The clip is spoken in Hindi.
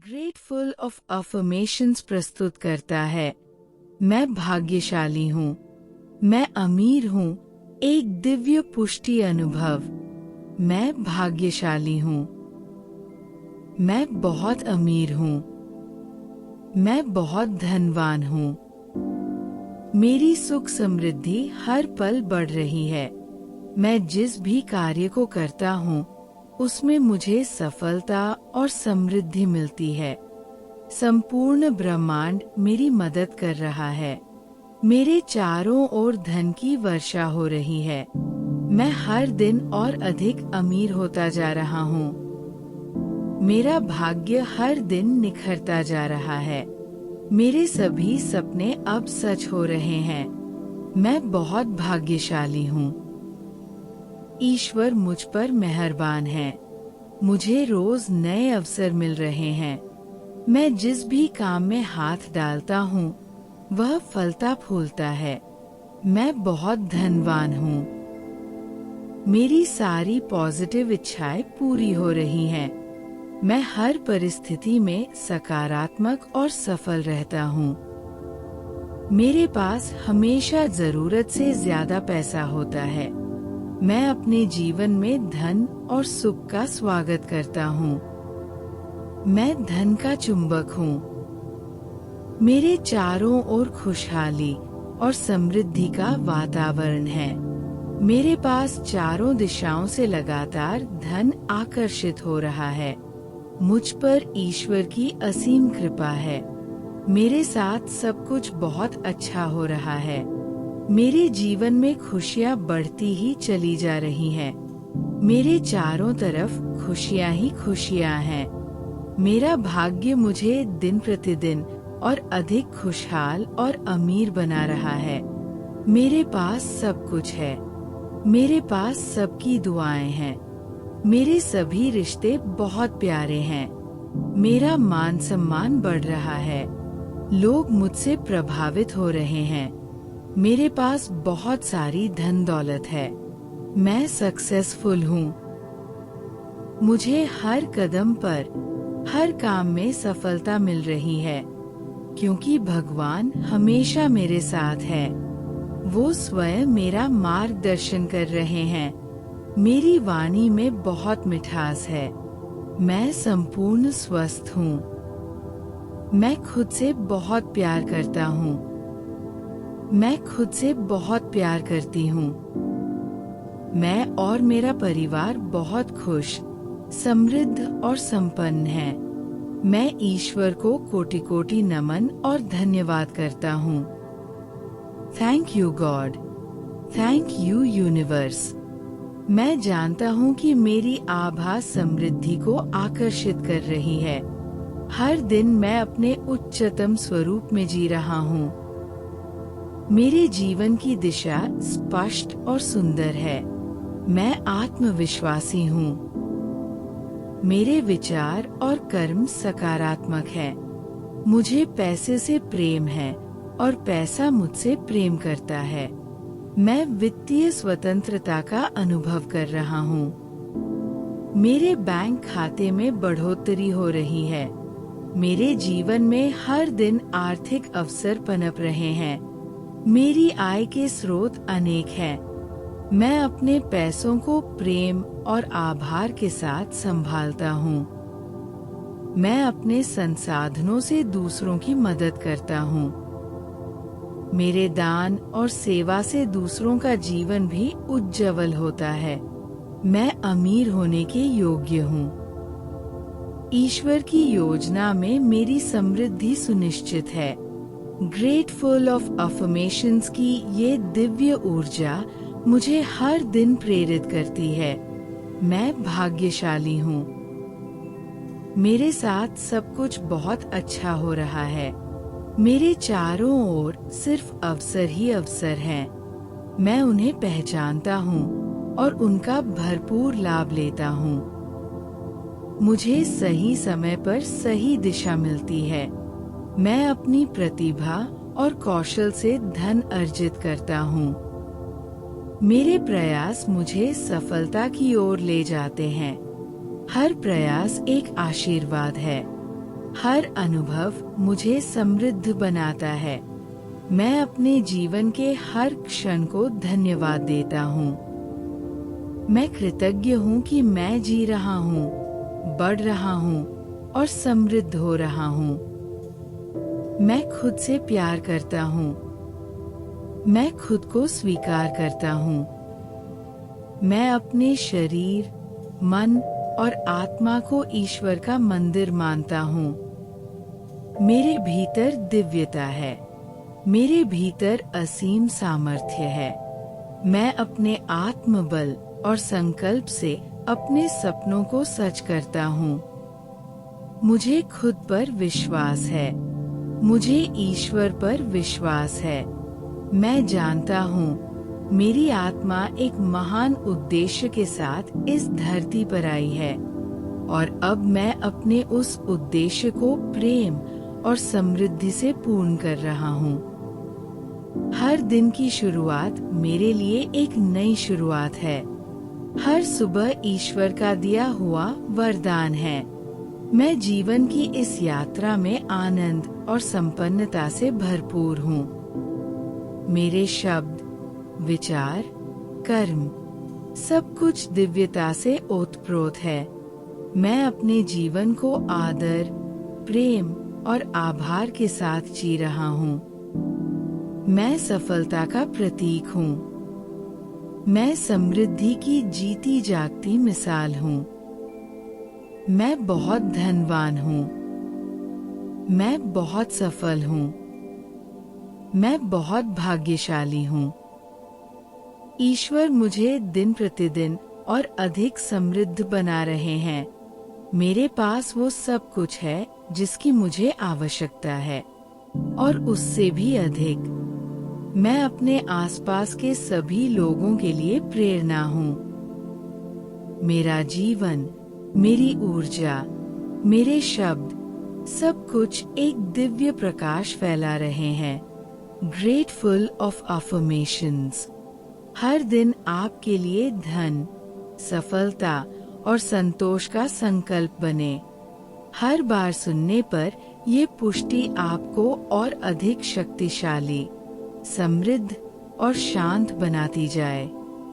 ग्रेटफुल ऑफ अफर्मेशंस प्रस्तुत करता है। मैं भाग्यशाली हूँ, मैं अमीर हूँ, एक दिव्य पुष्टि अनुभव। मैं भाग्यशाली हूँ, मैं बहुत अमीर हूँ, मैं बहुत धनवान हूँ। मेरी सुख समृद्धि हर पल बढ़ रही है। मैं जिस भी कार्य को करता हूँ उसमें मुझे सफलता और समृद्धि मिलती है। संपूर्ण ब्रह्मांड मेरी मदद कर रहा है। मेरे चारों ओर धन की वर्षा हो रही है। मैं हर दिन और अधिक अमीर होता जा रहा हूँ। मेरा भाग्य हर दिन निखरता जा रहा है। मेरे सभी सपने अब सच हो रहे हैं। मैं बहुत भाग्यशाली हूँ। ईश्वर मुझ पर मेहरबान है। मुझे रोज नए अवसर मिल रहे हैं। मैं जिस भी काम में हाथ डालता हूँ वह फलता फूलता है। मैं बहुत धनवान हूँ। मेरी सारी पॉजिटिव इच्छाएं पूरी हो रही हैं। मैं हर परिस्थिति में सकारात्मक और सफल रहता हूँ। मेरे पास हमेशा जरूरत से ज्यादा पैसा होता है। मैं अपने जीवन में धन और सुख का स्वागत करता हूँ। मैं धन का चुंबक हूँ। मेरे चारों ओर खुशहाली और समृद्धि का वातावरण है। मेरे पास चारों दिशाओं से लगातार धन आकर्षित हो रहा है। मुझ पर ईश्वर की असीम कृपा है। मेरे साथ सब कुछ बहुत अच्छा हो रहा है। मेरे जीवन में खुशियाँ बढ़ती ही चली जा रही हैं। मेरे चारों तरफ खुशियाँ ही खुशियाँ हैं। मेरा भाग्य मुझे दिन प्रतिदिन और अधिक खुशहाल और अमीर बना रहा है। मेरे पास सब कुछ है। मेरे पास सबकी दुआएं हैं। मेरे सभी रिश्ते बहुत प्यारे हैं। मेरा मान सम्मान बढ़ रहा है। लोग मुझसे प्रभावित हो रहे हैं। मेरे पास बहुत सारी धन दौलत है। मैं सक्सेसफुल हूँ। मुझे हर कदम पर, हर काम में सफलता मिल रही है, क्योंकि भगवान हमेशा मेरे साथ है। वो स्वयं मेरा मार्गदर्शन कर रहे हैं। मेरी वाणी में बहुत मिठास है। मैं संपूर्ण स्वस्थ हूँ। मैं खुद से बहुत प्यार करता हूँ। मैं खुद से बहुत प्यार करती हूँ। मैं और मेरा परिवार बहुत खुश, समृद्ध और संपन्न है। मैं ईश्वर को कोटि कोटि नमन और धन्यवाद करता हूँ। Thank you God, thank you universe. मैं जानता हूँ कि मेरी आभा समृद्धि को आकर्षित कर रही है। हर दिन मैं अपने उच्चतम स्वरूप में जी रहा हूँ। मेरे जीवन की दिशा स्पष्ट और सुंदर है। मैं आत्मविश्वासी हूँ। मेरे विचार और कर्म सकारात्मक हैं। मुझे पैसे से प्रेम है और पैसा मुझसे प्रेम करता है। मैं वित्तीय स्वतंत्रता का अनुभव कर रहा हूँ। मेरे बैंक खाते में बढ़ोतरी हो रही है। मेरे जीवन में हर दिन आर्थिक अवसर पनप रहे हैं। मेरी आय के स्रोत अनेक हैं। मैं अपने पैसों को प्रेम और आभार के साथ संभालता हूँ। मैं अपने संसाधनों से दूसरों की मदद करता हूँ। मेरे दान और सेवा से दूसरों का जीवन भी उज्जवल होता है। मैं अमीर होने के योग्य हूँ। ईश्वर की योजना में मेरी समृद्धि सुनिश्चित है। ग्रेटफुल ऑफ अफर्मेशंस की ये दिव्य ऊर्जा मुझे हर दिन प्रेरित करती है। मैं भाग्यशाली हूँ। मेरे साथ सब कुछ बहुत अच्छा हो रहा है। मेरे चारों ओर सिर्फ अवसर ही अवसर हैं। मैं उन्हें पहचानता हूँ और उनका भरपूर लाभ लेता हूँ। मुझे सही समय पर सही दिशा मिलती है। मैं अपनी प्रतिभा और कौशल से धन अर्जित करता हूँ। मेरे प्रयास मुझे सफलता की ओर ले जाते हैं। हर प्रयास एक आशीर्वाद है। हर अनुभव मुझे समृद्ध बनाता है। मैं अपने जीवन के हर क्षण को धन्यवाद देता हूँ। मैं कृतज्ञ हूँ कि मैं जी रहा हूँ, बढ़ रहा हूँ और समृद्ध हो रहा हूँ। मैं खुद से प्यार करता हूँ। मैं खुद को स्वीकार करता हूँ। मैं अपने शरीर, मन और आत्मा को ईश्वर का मंदिर मानता हूँ। मेरे भीतर दिव्यता है। मेरे भीतर असीम सामर्थ्य है। मैं अपने आत्मबल और संकल्प से अपने सपनों को सच करता हूँ। मुझे खुद पर विश्वास है। मुझे ईश्वर पर विश्वास है। मैं जानता हूँ मेरी आत्मा एक महान उद्देश्य के साथ इस धरती पर आई है और अब मैं अपने उस उद्देश्य को प्रेम और समृद्धि से पूर्ण कर रहा हूँ। हर दिन की शुरुआत मेरे लिए एक नई शुरुआत है। हर सुबह ईश्वर का दिया हुआ वरदान है। मैं जीवन की इस यात्रा में आनंद और संपन्नता से भरपूर हूँ। मेरे शब्द, विचार, कर्म सब कुछ दिव्यता से ओतप्रोत है। मैं अपने जीवन को आदर, प्रेम और आभार के साथ जी रहा हूँ। मैं सफलता का प्रतीक हूँ। मैं समृद्धि की जीती जागती मिसाल हूँ। मैं बहुत धनवान हूँ। मैं बहुत सफल हूँ। मैं बहुत भाग्यशाली हूँ। ईश्वर मुझे दिन प्रतिदिन और अधिक समृद्ध बना रहे हैं। मेरे पास वो सब कुछ है जिसकी मुझे आवश्यकता है और उससे भी अधिक। मैं अपने आसपास के सभी लोगों के लिए प्रेरणा हूँ। मेरा जीवन, मेरी ऊर्जा, मेरे शब्द सब कुछ एक दिव्य प्रकाश फैला रहे हैं। Grateful of affirmations. हर दिन आपके लिए धन, सफलता और संतोष का संकल्प बने। हर बार सुनने पर ये पुष्टि आपको और अधिक शक्तिशाली, समृद्ध और शांत बनाती जाए।